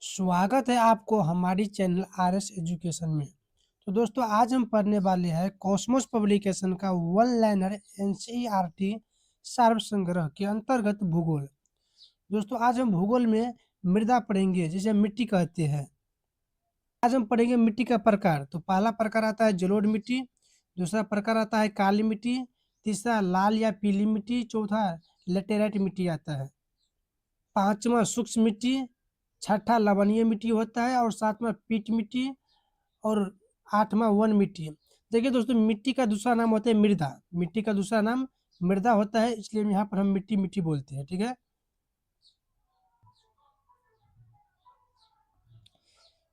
स्वागत है आपको हमारी चैनल आरएस एजुकेशन में। तो दोस्तों आज हम पढ़ने वाले हैं कॉस्मोस पब्लिकेशन का वन लाइनर एनसीईआरटी सार्व संग्रह के अंतर्गत भूगोल। दोस्तों आज हम भूगोल में मृदा पढ़ेंगे, जिसे मिट्टी कहते हैं। आज हम पढ़ेंगे मिट्टी का प्रकार। तो पहला प्रकार आता है जलोढ़ मिट्टी, दूसरा प्रकार आता है काली मिट्टी, तीसरा लाल या पीली मिट्टी, चौथा लेटेराइट मिट्टी आता है, पांचवा शुष्क मिट्टी, छठा लवणीय मिट्टी होता है और सातवां पीट मिट्टी और आठवां वन मिट्टी। देखिए दोस्तों, मिट्टी का दूसरा नाम होता है मृदा। मिट्टी का दूसरा नाम मृदा होता है, इसलिए यहाँ पर हम मिट्टी मिट्टी बोलते हैं। ठीक है।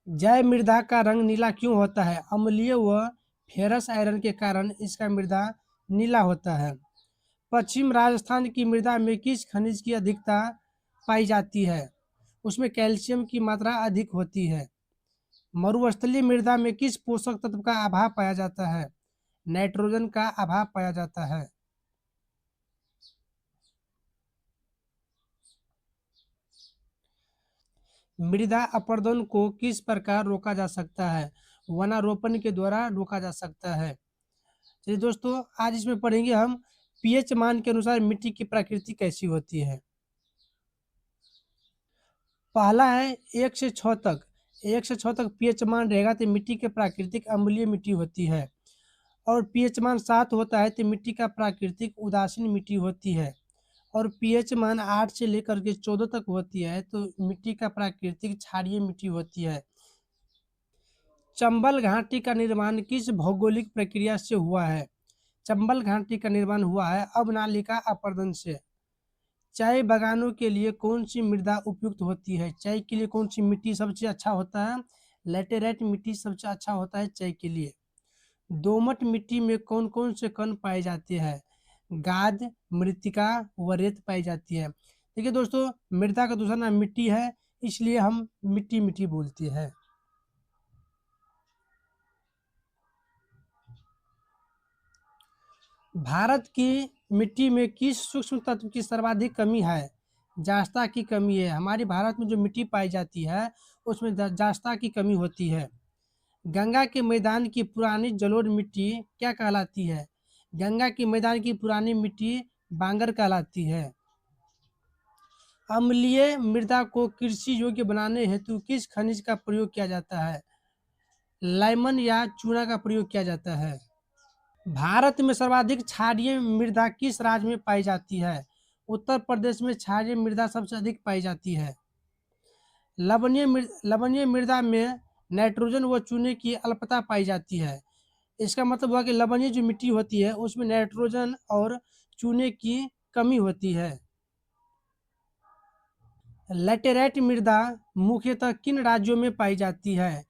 जय मृदा का रंग नीला क्यों होता है? अम्लीय व फेरस आयरन के कारण इसका मृदा नीला होता है। पश्चिम राजस्थान की मृदा में किस खनिज की अधिकता पाई जाती है? उसमें कैल्शियम की मात्रा अधिक होती है। मरुस्थलीय मृदा में किस पोषक तत्व का अभाव पाया जाता है? नाइट्रोजन का अभाव पाया जाता है। मृदा अपरदन को किस प्रकार रोका जा सकता है? वनारोपण के द्वारा रोका जा सकता है। चलिए दोस्तों, आज इसमें पढ़ेंगे हम पीएच मान के अनुसार मिट्टी की प्रकृति कैसी होती है। पहला है 1 से 6 तक। 1 से 6 तक पीएच मान रहेगा तो मिट्टी के प्राकृतिक अम्लीय मिट्टी होती है, और पीएच मान 7 होता है तो मिट्टी का प्राकृतिक उदासीन मिट्टी होती है, और पीएच मान 8 से लेकर के 14 तक होती है तो मिट्टी का प्राकृतिक क्षारीय मिट्टी होती है। चंबल घाटी का निर्माण किस भौगोलिक प्रक्रिया से हुआ है? चंबल घाटी का निर्माण हुआ है अवनालिका अपरदन से। चाय बागानों के लिए कौन सी मृदा उपयुक्त होती है? चाय के लिए कौन सी मिट्टी सबसे अच्छा होता है? लेटेराइट मिट्टी सबसे अच्छा होता है चाय के लिए। दोमट मिट्टी में कौन कौन से कण पाए जाते हैं? गाद, मृत्तिका व रेत पाई जाती है। देखिए दोस्तों, मृदा का दूसरा नाम मिट्टी है, इसलिए हम मिट्टी मिट्टी बोलते हैं। भारत की मिट्टी में किस सूक्ष्म तत्व की सर्वाधिक कमी है? जास्ता की कमी है। हमारे भारत में जो मिट्टी पाई जाती है उसमें जास्ता की कमी होती है। गंगा के मैदान की पुरानी जलोढ़ मिट्टी क्या कहलाती है? गंगा के मैदान की पुरानी मिट्टी बांगर कहलाती है। अम्लीय मृदा को कृषि योग्य बनाने हेतु किस खनिज का प्रयोग किया जाता है? लाइमन या चूना का प्रयोग किया जाता है। भारत में सर्वाधिक क्षारीय मृदा किस राज्य में पाई जाती है? उत्तर प्रदेश में क्षारीय मृदा सबसे अधिक पाई जाती है। लवणीय मृदा में नाइट्रोजन व चूने की अल्पता पाई जाती है। इसका मतलब हुआ कि लवणीय जो मिट्टी होती है उसमें नाइट्रोजन और चूने की कमी होती है। लैटेराइट मृदा मुख्यतः किन राज्यों में पाई जाती है?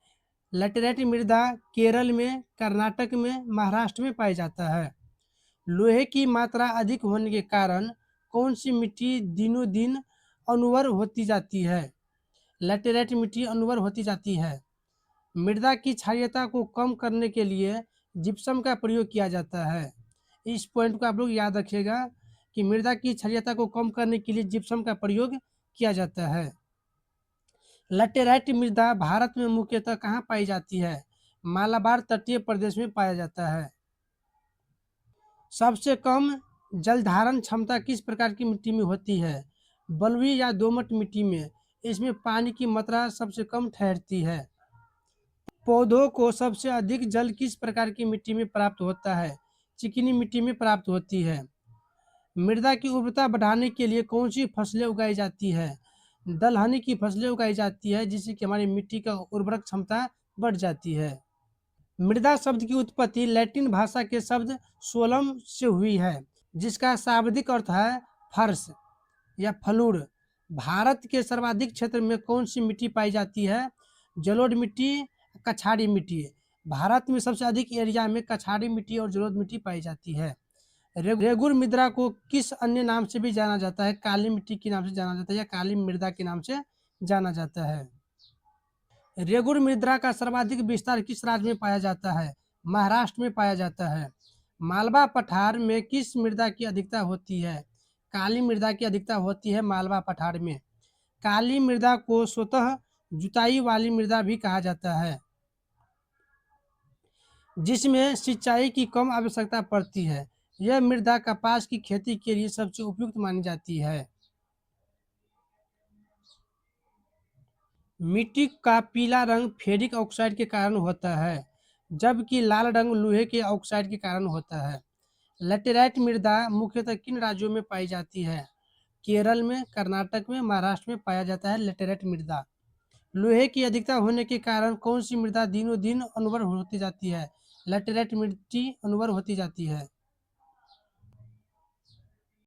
लैटेराइट मृदा केरल में, कर्नाटक में, महाराष्ट्र में पाया जाता है। लोहे की मात्रा अधिक होने के कारण कौन सी मिट्टी दिनों दिन अनउर्वर होती जाती है? लैटेराइट मिट्टी अनउर्वर होती जाती है। मृदा की क्षारीयता को कम करने के लिए जिप्सम का प्रयोग किया जाता है। इस पॉइंट को आप लोग याद रखिएगा कि मृदा की क्षारीयता को कम करने के लिए जिप्सम का प्रयोग किया जाता है। लैटेराइट मृदा भारत में मुख्यतः कहाँ पाई जाती है? मालाबार तटीय प्रदेश में पाया जाता है। सबसे कम जलधारण क्षमता किस प्रकार की मिट्टी में होती है? बलुई या दोमट मिट्टी में। इसमें पानी की मात्रा सबसे कम ठहरती है। पौधों को सबसे अधिक जल किस प्रकार की मिट्टी में प्राप्त होता है? चिकनी मिट्टी में प्राप्त होती है। मृदा की उर्वरता बढ़ाने के लिए कौन सी फसलें उगाई जाती है? दलहनी की फसलें उगाई जाती है, जिससे कि हमारी मिट्टी का उर्वरक क्षमता बढ़ जाती है। मृदा शब्द की उत्पत्ति लैटिन भाषा के शब्द सोलम से हुई है, जिसका शाब्दिक अर्थ है फर्श या फ्लूर। भारत के सर्वाधिक क्षेत्र में कौन सी मिट्टी पाई जाती है? जलोढ़ मिट्टी, कछाड़ी मिट्टी। भारत में सबसे अधिक एरिया में कछाड़ी मिट्टी और जलोढ़ मिट्टी पाई जाती है। रेगुर मृदा को किस अन्य नाम से भी जाना जाता है? काली मिट्टी के नाम से जाना जाता है या काली मृदा के नाम से जाना जाता है। रेगुर मृदा का सर्वाधिक विस्तार किस राज्य में पाया जाता है? महाराष्ट्र में पाया जाता है। मालवा पठार में किस मृदा की अधिकता होती है? काली मृदा की अधिकता होती है मालवा पठार में। काली मृदा को स्वतः जुताई वाली मृदा भी कहा जाता है, जिसमें सिंचाई की कम आवश्यकता पड़ती है। यह मृदा कपास की खेती के लिए सबसे उपयुक्त मानी जाती है। मिट्टी का पीला रंग फेरिक ऑक्साइड के कारण होता है, जबकि लाल रंग लोहे के ऑक्साइड के कारण होता है। लैटेराइट मृदा मुख्यतः किन राज्यों में पाई जाती है? केरल में, कर्नाटक में, महाराष्ट्र में पाया जाता है लैटेराइट मृदा। लोहे की अधिकता होने के कारण कौन सी मृदा दिनों दिन उर्वर होती जाती है? लैटेराइट मिट्टी उर्वर होती जाती है।